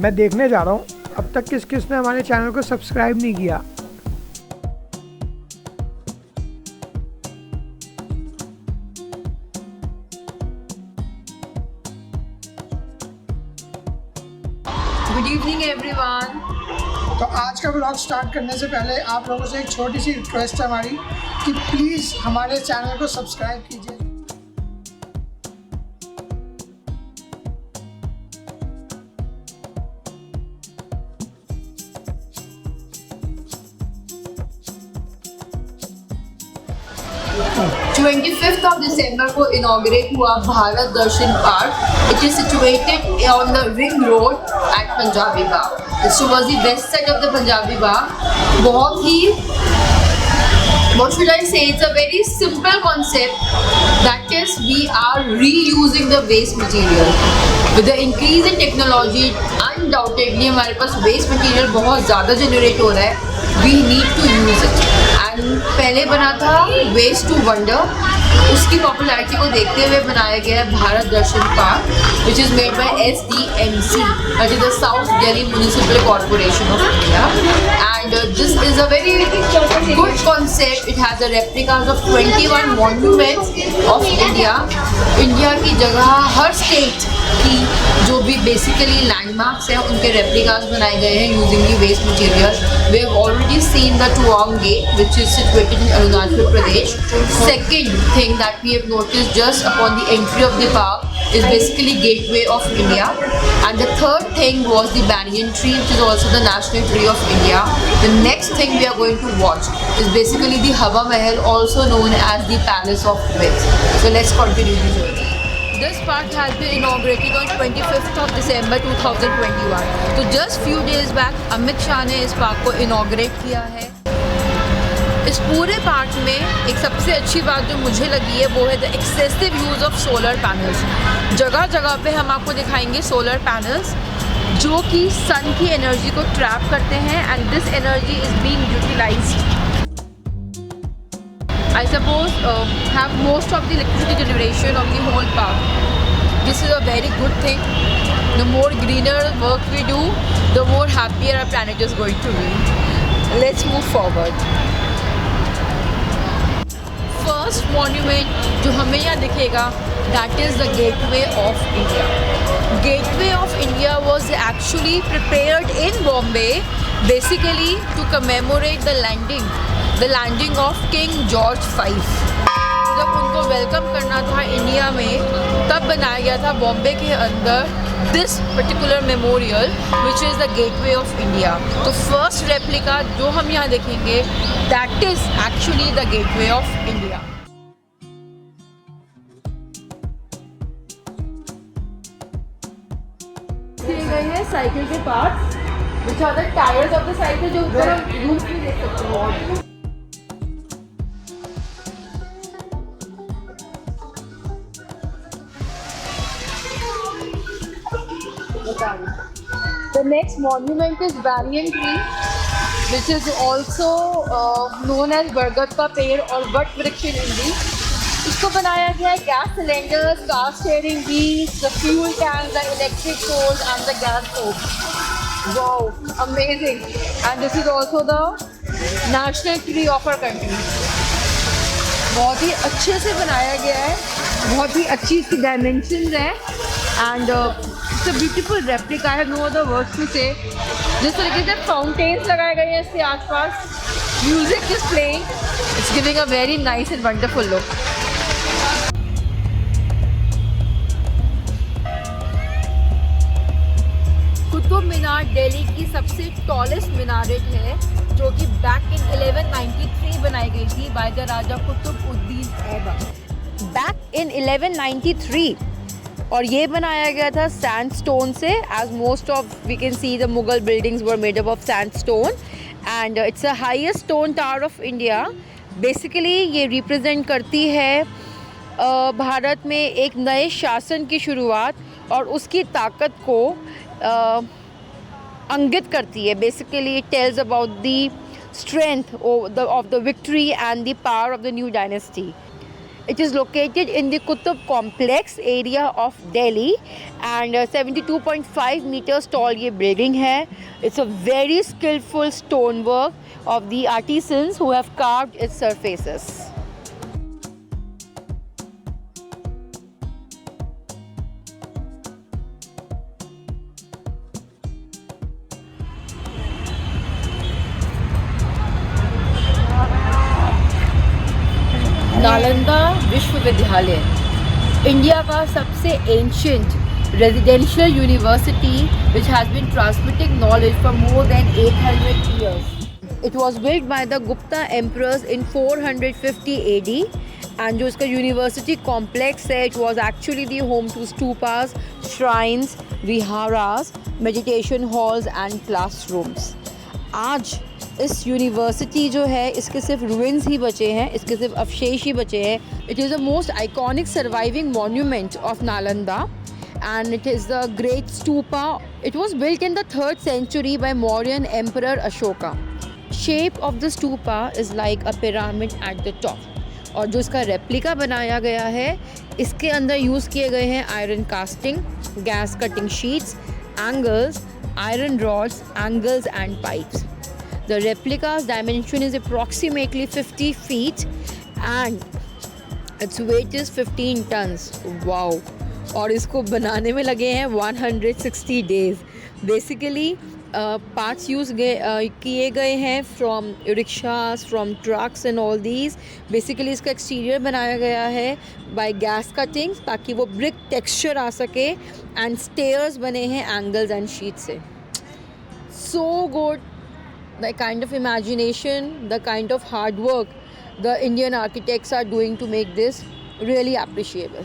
मैं देखने जा रहा हूँ अब तक किस किस ने हमारे चैनल को सब्सक्राइब नहीं किया। Good evening everyone. तो आज का ब्लॉग स्टार्ट करने से पहले आप लोगों से एक छोटी सी रिक्वेस्ट है हमारी कि प्लीज़ हमारे चैनल को सब्सक्राइब कीजिए। Twenty-fifth of December को इनॉग्रेट हुआ Bharat Darshan park. It is situated on the ring road at Punjabi Bagh. This was the west side of the Punjabi Bagh. बहुत ही what should I say, it's a very simple concept, that is we are reusing the waste material. With the increase in technology undoubtedly हमारे पास waste material बहुत ज़्यादा generate हो रहा है। We need to use it. And पहले बना था waste to wonder, उसकी पॉपुलैरिटी को देखते हुए बनाया गया है Bharat Darshan park which is made by SDMC, that is the South Delhi Municipal Corporation of India, and this is a very good concept. It has the replicas of 21 monuments of India. India की जगह हर state की जो भी basically landmarks हैं उनके replicas बनाए गए हैं using the waste material. We have already seen the Tawang gate which is situated in Arunachal Pradesh. Second thing that we have noticed just upon the entry of the park is basically gateway of India, and the third thing was the banyan tree which is also the national tree of India. The next thing we are going to watch is basically the Hawa Mahal, also known as the Palace of Winds. So let's continue the journey. This park has been inaugurated on 25th of December 2021. So just few days back Amit Shah ने इस park को inaugurate किया है। इस पूरे park में एक सबसे अच्छी बात जो मुझे लगी है वो है the excessive use of solar panels. जगह जगह पे हम आपको दिखाएंगे सोलर पैनल्स जो कि सन की एनर्जी को ट्रैप करते हैं and this energy is being utilised. I suppose have most of the electricity generation of the whole park. This is a very good thing. The more greener work we do the more happier our planet is going to be. Let's move forward. First monument जो हमें यहाँ दिखेगा that is the gateway of India. Gateway of India was actually prepared in Bombay basically to commemorate the landing of king George V। जब उनको welcome करना था India में तब बनाया गया था बॉम्बे के अंदर this particular memorial which is the gateway of India. तो फर्स्ट रेप्लिका जो हम यहाँ देखेंगे that is actually the gateway of India. दिए गए हैं साइकिल के parts which are the tyres of the cycle जो ऊपर हम रूफ में देख सकते हैं। The next monument is banyan tree, which is also known as बरगद का पेड़ और वट वृक्ष in हिंदी। इसको बनाया गया है gas cylinders, car steering wheels, the fuel tanks, the electric poles and the gas stoves. Wow, amazing! And this is also the national tree of our country. बहुत ही अच्छे से बनाया गया है, बहुत ही अच्छी इसकी डायमेंशंस हैं and it's a beautiful replica. I have no other words to say. जिस तरीके से फाउंटेन्स लगाए गए हैं इसके आसपास, music is playing, it's giving a very nice and wonderful look. Qutub Minar Delhi की सबसे टॉलेस्ट मीनारेट है जो कि बैक इन 1193 बनाई गई थी by the Raja Qutubuddin Aibak. Back in 1193 और ये बनाया गया था सैंडस्टोन से, as most of we can see the Mughal buildings were made up of sandstone and it's the highest stone tower of India. Basically ये रिप्रेजेंट करती है भारत में एक नए शासन की शुरुआत और उसकी ताकत को अंकित करती है। Basically it tells about the strength of the victory and the power of the new dynasty. It is located in the Qutub complex area of Delhi and 72.5 meters tall ये building है. It's a very skillful stonework of the artisans who have carved its surfaces. Nalanda विश्वविद्यालय India का सबसे ancient residential university which has been transmitting knowledge for more than 800 years. It was built by the Gupta emperors in 450 AD and जो इसका university complex है it was actually the home to stupas, shrines, viharas, meditation halls and classrooms. आज इस university जो है इसके सिर्फ ruins ही बचे हैं, इसके सिर्फ अवशेष ही बचे हैं. It is the most iconic surviving monument of Nalanda and it is the great stupa. It was built in the 3rd century by Mauryan Emperor Ashoka. Shape of the stupa is like a pyramid at the top. और जो इसका replica बनाया गया है इसके अंदर use किए गए हैं iron casting, gas cutting sheets, angles, iron rods, angles and pipes. The replica's dimension is approximately 50 feet and its weight is 15 tons. Wow! और इसको बनाने में लगे हैं 160 days. Basically parts यूज़ किए गए हैं from rickshaws, from trucks and all these. Basically इसका exterior बनाया गया है by gas cutting ताकि वो brick texture आ सके and stairs बने हैं angles and sheets से. So good. The kind of imagination, the kind of hard work the Indian architects are doing to make this really appreciable.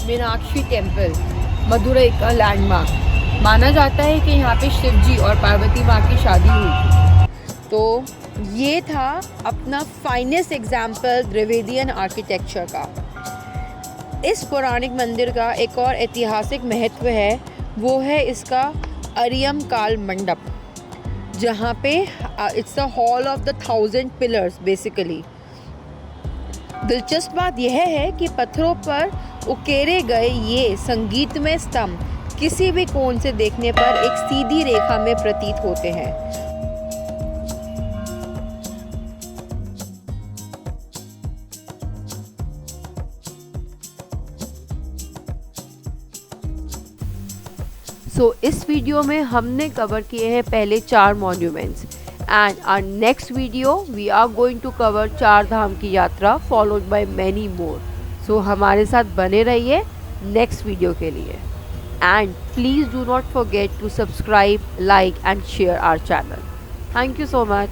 Meenakshi temple Madurai का landmark माना जाता है कि यहाँ पे शिव जी और पार्वती माँ की शादी हुई. तो ये था अपना फाइनेस्ट एग्जाम्पल द्रविडियन आर्किटेक्चर का. इस पौराणिक मंदिर का एक और ऐतिहासिक महत्व है, वो है इसका अरियम काल मंडप, जहाँ पे it's the hall of the 1000 pillars basically. दिलचस्प बात यह है कि पत्थरों पर उकेरे गए ये संगीतमय स्तंभ किसी भी कोण से देखने पर एक सीधी रेखा में प्रतीत होते हैं. सो इस वीडियो में हमने कवर किए हैं पहले 4 monuments and our next video we are going to cover 4 Dham की यात्रा followed by many more. So हमारे साथ बने रहिए नेक्स्ट वीडियो के लिए and please do not forget to subscribe, like and share our channel. Thank you so much.